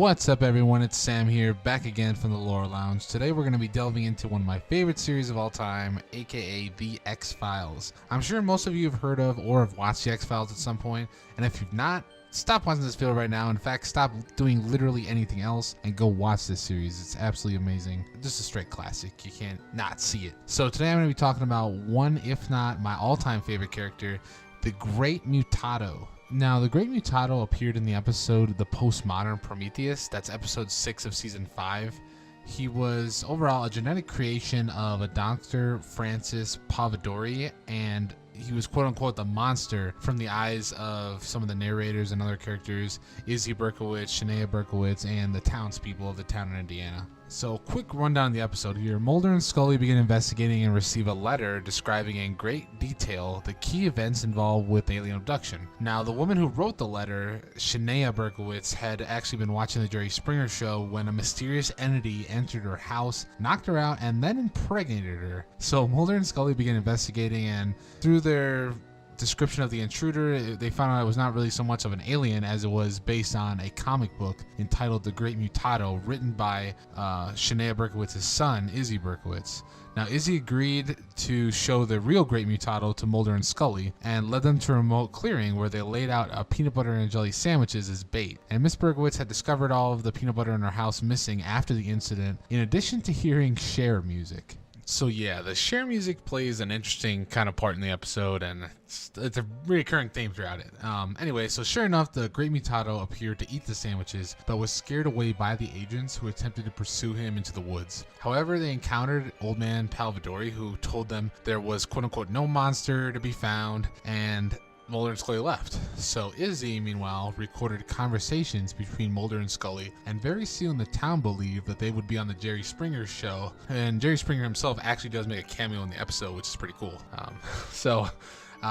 What's up everyone, it's Sam here, back again from the Lore Lounge. Today we're going to be delving into one of my favorite series of all time, aka The X-Files. I'm sure most of you have heard of or have watched The X-Files at some point, and if you've not, stop watching this video right now. In fact, stop doing literally anything else and go watch this series. It's absolutely amazing. Just a straight classic. You can't not see it. So today I'm going to be talking about one, if not my all-time favorite character, the Great Mutato. Now, the Great Mutato appeared in the episode The Post Modern Prometheus. That's episode 6 of season 5. He was overall a genetic creation of a Dr. Francis Pavadori, and he was quote-unquote the monster from the eyes of some of the narrators and other characters, Izzy Berkowitz, Shania Berkowitz, and the townspeople of the town in Indiana. So, quick rundown of the episode here. Mulder and Scully begin investigating and receive a letter describing in great detail the key events involved with alien abduction. Now, the woman who wrote the letter, Shania Berkowitz, had actually been watching the Jerry Springer show when a mysterious entity entered her house, knocked her out, and then impregnated her. So, Mulder and Scully begin investigating, and through their description of the intruder, they found out it was not really so much of an alien as it was based on a comic book entitled The Great Mutato, written by Shania Berkowitz's son, Izzy Berkowitz. Now, Izzy agreed to show the real Great Mutato to Mulder and Scully and led them to a remote clearing where they laid out peanut butter and jelly sandwiches as bait. And Miss Berkowitz had discovered all of the peanut butter in her house missing after the incident, in addition to hearing Cher music. So yeah, the Cher music plays an interesting kind of part in the episode, and it's a recurring theme throughout it. Anyway, so sure enough, the Great Mutato appeared to eat the sandwiches, but was scared away by the agents who attempted to pursue him into the woods. However, they encountered Old Man Palvadori, who told them there was quote-unquote no monster to be found, and Mulder and Scully left. So Izzy, meanwhile, recorded conversations between Mulder and Scully, and very soon the town believed that they would be on the Jerry Springer show, and Jerry Springer himself actually does make a cameo in the episode, which is pretty cool.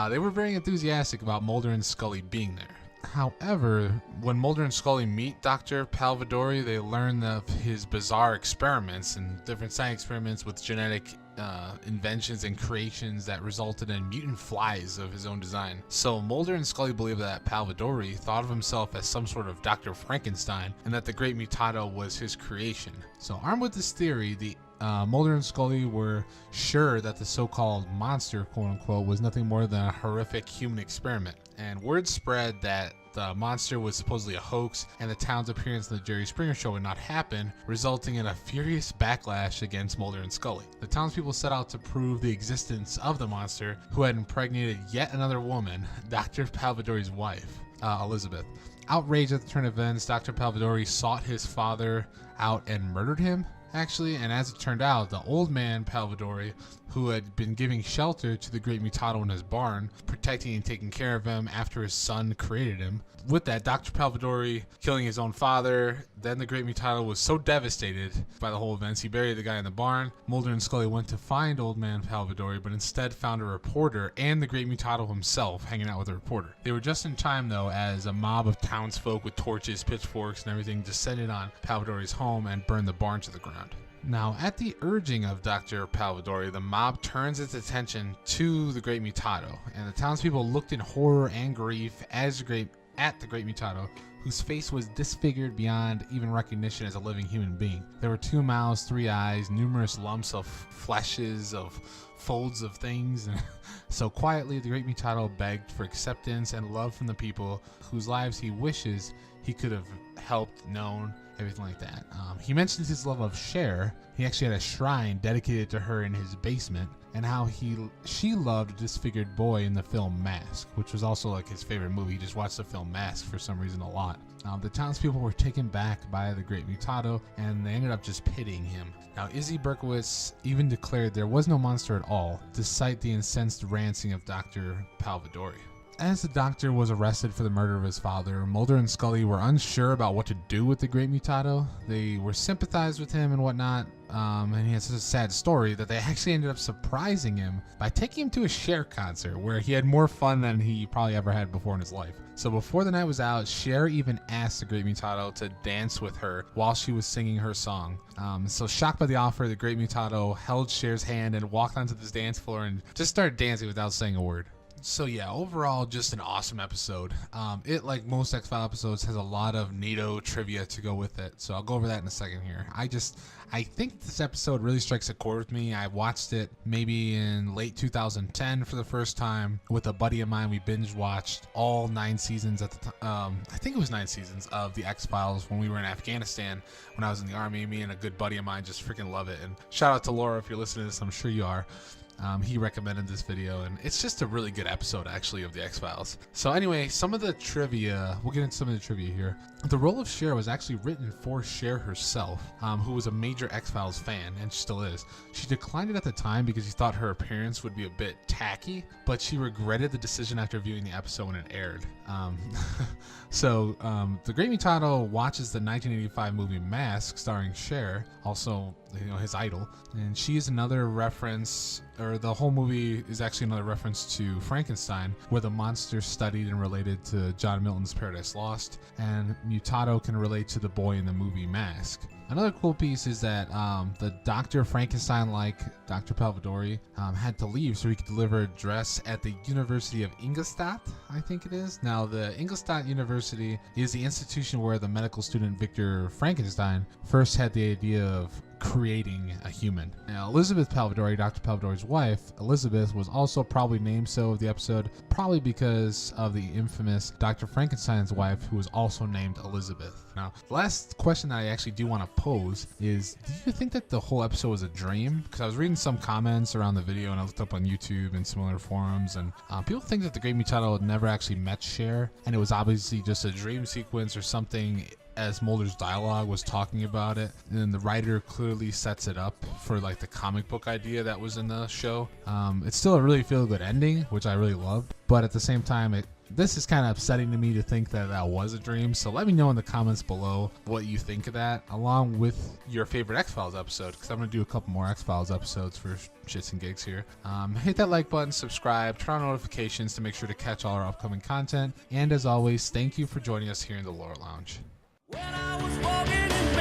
They were very enthusiastic about Mulder and Scully being there. However, when Mulder and Scully meet Dr. Palvadori, they learn of his bizarre experiments and different science experiments with genetic inventions and creations that resulted in mutant flies of his own design. So Mulder and Scully believe that Palvadori thought of himself as some sort of Dr. Frankenstein, and that the Great Mutato was his creation. So armed with this theory, Mulder and Scully were sure that the so-called monster, quote-unquote, was nothing more than a horrific human experiment. And word spread that the monster was supposedly a hoax, and the town's appearance in the Jerry Springer show would not happen, resulting in a furious backlash against Mulder and Scully. The townspeople set out to prove the existence of the monster, who had impregnated yet another woman, Dr. Palvadori's wife, Elizabeth. Outraged at the turn of events, Dr. Palvadori sought his father out and murdered him, actually, and as it turned out, the old man Palvadori, who had been giving shelter to the Great Mutato in his barn, protecting and taking care of him after his son created him. With that, Dr. Palvadori killing his own father, then the Great Mutato was so devastated by the whole events, he buried the guy in the barn. Mulder and Scully went to find old man Palvadori, but instead found a reporter and the Great Mutato himself hanging out with a reporter. They were just in time, though, as a mob of townsfolk with torches, pitchforks, and everything descended on Palvadori's home and burned the barn to the ground. Now, at the urging of Dr. Palvadori, the mob turns its attention to the Great Mutato, and the townspeople looked in horror and grief at the Great Mutato, whose face was disfigured beyond even recognition as a living human being. There were 2 mouths, 3 eyes, numerous lumps of fleshes, of folds of things, and so quietly the Great Mutato begged for acceptance and love from the people whose lives he wishes he could have helped, known, everything like that. He mentions his love of Cher. He actually had a shrine dedicated to her in his basement, and how she loved a disfigured boy in the film Mask, which was also like his favorite movie. He just watched the film Mask for some reason a lot. The townspeople were taken back by the Great Mutato, and they ended up just pitying him. Now, Izzy Berkowitz even declared there was no monster at all, despite the incensed ranting of Dr. Palvadori. As the doctor was arrested for the murder of his father, Mulder and Scully were unsure about what to do with the Great Mutato. They were sympathized with him and whatnot, and he had such a sad story that they actually ended up surprising him by taking him to a Cher concert, where he had more fun than he probably ever had before in his life. So before the night was out, Cher even asked the Great Mutato to dance with her while she was singing her song. So shocked by the offer, the Great Mutato held Cher's hand and walked onto this dance floor and just started dancing without saying a word. So yeah, overall, just an awesome episode. It, like most X-File episodes, has a lot of NATO trivia to go with it. So I'll go over that in a second here. I think this episode really strikes a chord with me. I watched it maybe in late 2010 for the first time with a buddy of mine. We binge watched all 9 seasons at the time. I think it was 9 seasons of the X-Files when we were in Afghanistan when I was in the Army. Me and a good buddy of mine just freaking love it. And shout out to Laura if you're listening to this. I'm sure you are. He recommended this video, and it's just a really good episode, actually, of the X-Files. So anyway, some of the trivia, we'll get into some of the trivia here. The role of Cher was actually written for Cher herself, who was a major X-Files fan, and she still is. She declined it at the time because she thought her appearance would be a bit tacky, but she regretted the decision after viewing the episode when it aired. The Great Mutato watches the 1985 movie Mask, starring Cher, also his idol, and she is another reference, or the whole movie is actually another reference to Frankenstein, where the monster studied and related to John Milton's Paradise Lost, and Mutato can relate to the boy in the movie Mask. Another cool piece is that the Dr. Frankenstein-like Dr. Palvadori had to leave so he could deliver a dress at the University of Ingolstadt, I think it is. Now, the Ingolstadt University is the institution where the medical student Victor Frankenstein first had the idea of creating a human. Now, Elizabeth Palvadori, Dr. Palvadori's wife, Elizabeth, was also probably named so of the episode, probably because of the infamous Dr. Frankenstein's wife, who was also named Elizabeth. Now, the last question that I actually do want to pose is, do you think that the whole episode was a dream? Because I was reading some comments around the video, and I looked up on YouTube and similar forums, and people think that the Great Mutato never actually met Cher, and it was obviously just a dream sequence or something, as Mulder's dialogue was talking about it, and then the writer clearly sets it up for like the comic book idea that was in the show. It's still a really feel-good ending, which I really loved, but at the same time, this is kind of upsetting to me to think that that was a dream. So let me know in the comments below what you think of that, along with your favorite X-Files episode, because I'm going to do a couple more X-Files episodes for shits and gigs here. Hit that like button, subscribe, turn on notifications to make sure to catch all our upcoming content, and as always, thank you for joining us here in the Lore Lounge. When I was walking in